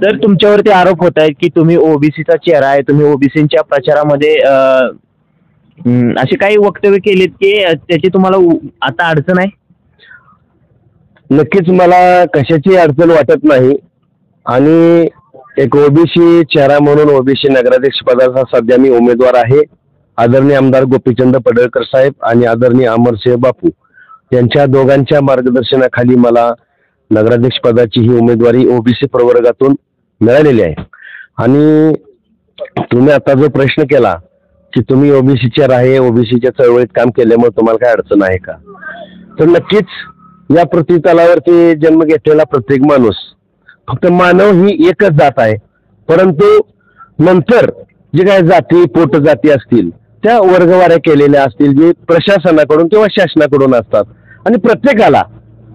तर तुमच्यावरती आरोप होत आहेत की तुम्ही ओबीसीचा चेहरा आहे, तुम्ही ओबीसीच्या प्रचारामध्ये असे काही वक्तव्य केलेत की त्याची तुम्हाला आता अडचण आहे? नक्कीच मला कशाची अडचण वाटत नाही आणि एक ओबीसी चेहरा म्हणून ओबीसी नगराध्यक्ष पदाचा सध्या मी उमेदवार आहे. आदरणीय आमदार गोपीचंद पडळकर साहेब आणि आदरणीय अमरसिंह बापू यांच्या दोघांच्या मार्गदर्शनाखाली मला नगराध्यक्ष पदाची ही उमेदवारी ओबीसी प्रवर्गातून मिळालेली आहे. आणि तुम्ही आता जो प्रश्न केला की तुम्ही ओबीसी चेहरा आहे, ओबीसीच्या चळवळीत काम केल्यामुळे तुम्हाला काय अडचण आहे का, तर नक्कीच या पृथ्वीतलावरती जन्म घेतलेला प्रत्येक माणूस, फक्त मानव ही एकच जात आहे, परंतु नंतर जे काही जाती पोट जाती असतील त्या वर्गवाऱ्या केलेल्या असतील जे प्रशासनाकडून किंवा शासनाकडून असतात. आणि प्रत्येकाला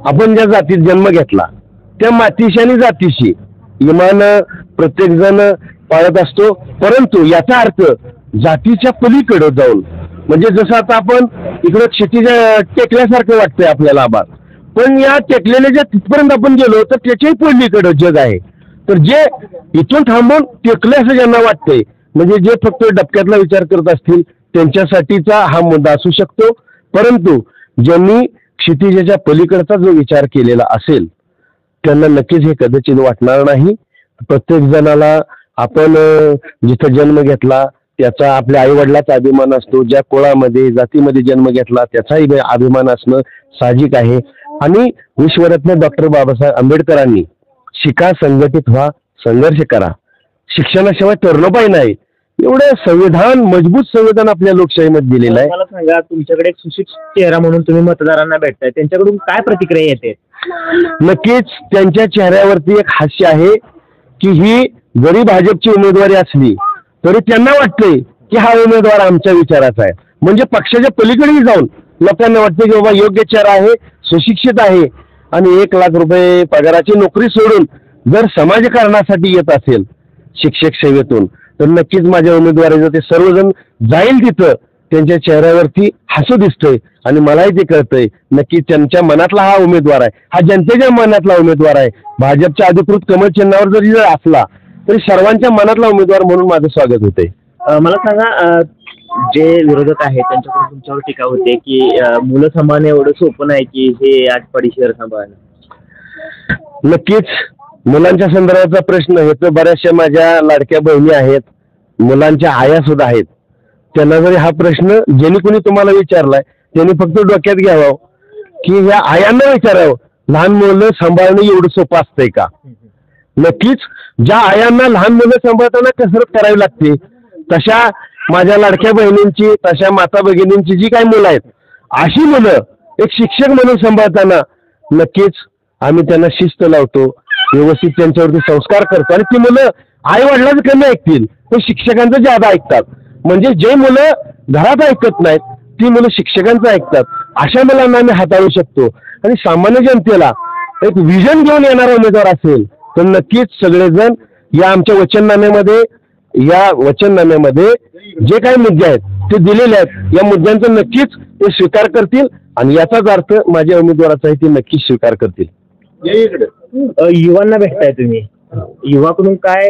आपण ज्या जातीत जन्म घेतला त्या मातीशी आणि जातीशी इमान प्रत्येक जण पाळत असतो. परंतु याचा अर्थ जातीच्या पलीकडे जाऊन, म्हणजे जसं आता आपण इकडं क्षितिजा टेकल्यासारखं वाटतंय आपल्याला आभाळ, पण या टेकलेल्या तिथपर्यंत आपण गेलो तर त्याच्याही पलीकडे जग आहे. तर जे इथून थांबून टेकले असं ज्यांना वाटतंय, म्हणजे जे फक्त डबक्यातला विचार करत असतील त्यांच्यासाठीचा हा मुद्दा असू शकतो. परंतु ज्यांनी क्षितिजाच्या पलीकडचा जो विचार केलेला असेल त्यांना नक्कीच हे कदाचित वाटणार नाही. प्रत्येक जणाला आपण जिथं जन्म घेतला त्याचा आपल्या आई वडिलाचा अभिमान असतो, ज्या कुळामध्ये जातीमध्ये जन्म घेतला त्याचाही अभिमान असणं साहजिक आहे. आणि विश्वरत्न डॉक्टर बाबासाहेब आंबेडकरांनी शिका, संघटित व्हा, संघर्ष करा, शिक्षणाशिवाय तरणोपाय नाही, एवढं संविधान, मजबूत संविधान आपल्या लोकशाहीमध्ये दिलेलं आहे. मला सांगा, तुमच्याकडे एक सुशिक्षित चेहरा म्हणून तुम्ही मतदारांना भेटताय, त्यांच्याकडून काय प्रतिक्रिया येते? नक्कीच त्यांच्या चेहऱ्यावरती एक हास्य आहे की ही जरी भाजपची उमेदवारी असली तरी त्यांना वाटतंय की हा उमेदवार आमच्या विचाराचा आहे. म्हणजे पक्षाच्या पलीकडेही जाऊन लोकांना वाटतं की बाबा योग्य चेहरा आहे, सुशिक्षित आहे आणि 1 लाख रुपये पगाराची नोकरी सोडून जर समाजकारणासाठी येत असेल शिक्षक सेवेतून, तर नक्कीच माझ्या उमेदवारीचं ते सर्वजण जाईल तिथं त्यांच्या चेहऱ्यावरती हसू दिसतंय. आणि मलाही ते कळतंय नक्की त्यांच्या मनातला हा उमेदवार आहे, हा जनतेच्या मनातला उमेदवार आहे. भाजपच्या अधिकृत कमळ चिन्हावर जरी असला तरी सर्वांच्या मनातला उमेदवार म्हणून माझं स्वागत होतंय. मला सांगा, जे विरोधक आहेत त्यांच्याकडून तुमच्यावर टीका होते की मुलं सांभाळणं एवढं सोपं नाही की हे आटपाडी शहर सांभाळणं. नक्कीच मुलांच्या संदर्भाचा प्रश्न आहे तर बऱ्याचशा माझ्या लाडक्या बहिणी आहेत, मुलांच्या आया सुद्धा आहेत. त्यांना जरी हा प्रश्न ज्यांनी कोणी तुम्हाला विचारलाय त्यांनी फक्त डोक्यात घ्यावं की ह्या आयांना विचारावं, लहान मुलं सांभाळणं एवढं सोपं असतंय का. नक्कीच ज्या आयांना लहान मुलं सांभाळताना कसरत करावी लागते, तशा माझ्या लाडक्या बहिणींची, तशा माता भगिनींची जी काही मुलं आहेत, अशी मुलं एक शिक्षक म्हणून सांभाळताना नक्कीच आम्ही त्यांना शिस्त लावतो, व्यवस्थित त्यांच्यावरती संस्कार करतो. आणि ती मुलं आई वडिलांचं कमी ऐकतील पण शिक्षकांचं ज्यादा ऐकतात. म्हणजे जे मुलं घरात ऐकत नाहीत ती मुलं शिक्षकांचं ऐकतात, अशा मुलांना आम्ही हाताळू शकतो. आणि सामान्य जनतेला एक विजन घेऊन येणारा उमेदवार असेल तर नक्कीच सगळेजण या आमच्या वचननाम्यामध्ये जे काही मुद्दे आहेत ते दिलेले आहेत, या मुद्द्यांचा नक्कीच ते स्वीकार करतील आणि याचाच अर्थ माझ्या उमेदवाराचाही ते नक्कीच स्वीकार करतील. युवांना भेटताय तुम्ही, युवाकडून काय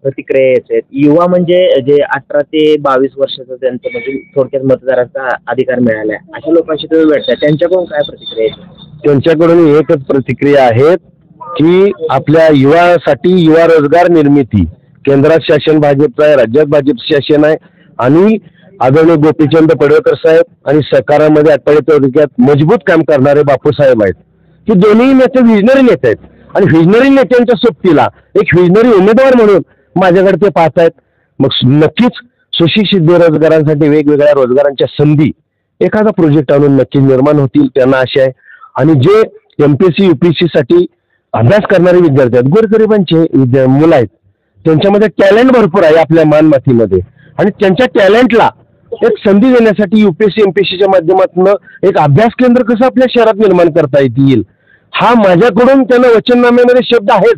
प्रतिक्रिया आहेत? युवा म्हणजे जे 18 ते 22 वर्षाचा त्यांचं म्हणजे थोडक्यात मतदाराचा अधिकार मिळालाय, अशा लोकांशी तुम्ही भेटताय, त्यांच्याकडून काय प्रतिक्रिया आहेत? त्यांच्याकडून एकच प्रतिक्रिया आहेत की आपल्या युवासाठी युवा रोजगार निर्मिती, केंद्रात शासन भाजपचं आहे, राज्यात भाजपचं शासन आहे आणि आदरणीय गोपीचंद पडळकर साहेब आणि सहकारामध्ये आटपाडी तालुक्यात मजबूत काम करणारे बापूसाहेब आहेत. की दोन्ही नेते व्हिजनरी नेते आहेत आणि व्हिजनरी नेत्यांच्या सोबतीला एक व्हिजनरी उमेदवार म्हणून माझ्याकडे ते पाहत आहेत. मग नक्कीच सुशिक्षित बेरोजगारांसाठी वेगवेगळ्या रोजगारांच्या संधी एखादा प्रोजेक्ट आणून नक्कीच निर्माण होतील, त्यांना आशा आहे. आणि जे MPSC UPSC साठी अभ्यास करणारे विद्यार्थी आहेत, गोरगरिबांचे मुलं आहेत, त्यांच्यामध्ये टॅलेंट भरपूर आहे आपल्या मानमातीमध्ये आणि त्यांच्या टॅलेंटला एक संधी देण्यासाठी UPSC MPSCच्या माध्यमातून एक अभ्यास केंद्र कसं आपल्या शहरात निर्माण करता येईल, हा माझ्याकडून त्यांना वचननाम्यामध्ये शब्द आहेत.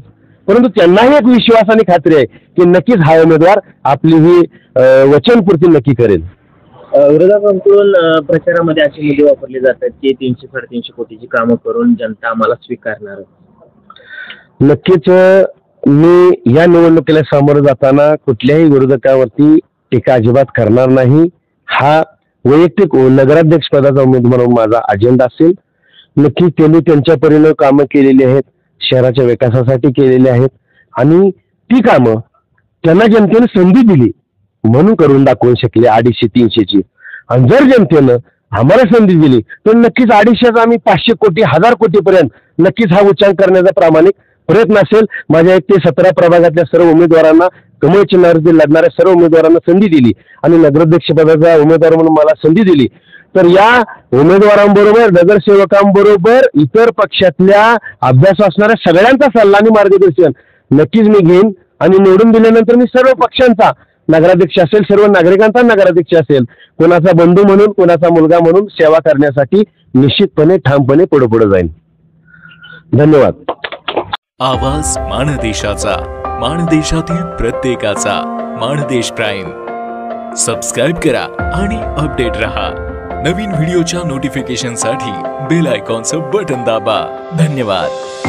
परंतु त्यांनाही एक विश्वास आणि खात्री आहे की नक्कीच हा उमेदवार आपली ही वचनपूर्ती नक्की करेल. विरोधकांकडून प्रचारामध्ये असे मुद्दे वापरले जातात की 300-350 कोटीची कामं करून जनता आम्हाला स्वीकारणार. नक्कीच मी या निवडणुकीला सामोरं जाताना कुठल्याही विरोधकावरती टीका अजिबात करणार नाही. हा वैयक्तिक नगराध्यक्ष पदाचा उमेदवार म्हणून माझा अजेंडा असेल. नक्की त्यांनी त्यांच्या परीने कामं केलेली आहेत, शहराच्या विकासासाठी केलेली आहेत आणि ती कामं त्यांना जनतेने संधी दिली म्हणून करून दाखवू शकले 250-300ची. आणि जर जनतेनं आम्हाला संधी दिली तर नक्कीच 250 आम्ही 500 कोटी 1000 कोटीपर्यंत नक्कीच हा उच्चांक करण्याचा प्रामाणिक प्रयत्न असेल. माझ्या 1 ते 17 प्रभागातल्या सर्व उमेदवारांना, कमळ चिन्हावरती लढणाऱ्या सर्व उमेदवारांना संधी दिली आणि नगराध्यक्ष पदाचा उमेदवार म्हणून मला संधी दिली. तर या उमेदवारांबरोबर, नगरसेवकांबरोबर इतर पक्षातल्या अभ्यास असणाऱ्या सगळ्यांचा सल्ला आणि मार्गदर्शन नक्कीच मी घेईन आणि निवडून दिल्यानंतर मी सर्व पक्षांचा नगराध्यक्ष असेल, सर्व नागरिकांचा नगराध्यक्ष असेल, कोणाचा बंधू म्हणून, कोणाचा मुलगा म्हणून सेवा करण्यासाठी निश्चितपणे ठामपणे पुढे पुढे जाईन. धन्यवाद. आवाज माणदेशाचा, माणदेशातील प्रत्येकाचा. माणदेश प्राईम सबस्क्राईब करा आणि अपडेट रहा. नवीन व्हिडिओच्या नोटिफिकेशनसाठी बेल आयकॉनचं बटन दाबा. धन्यवाद.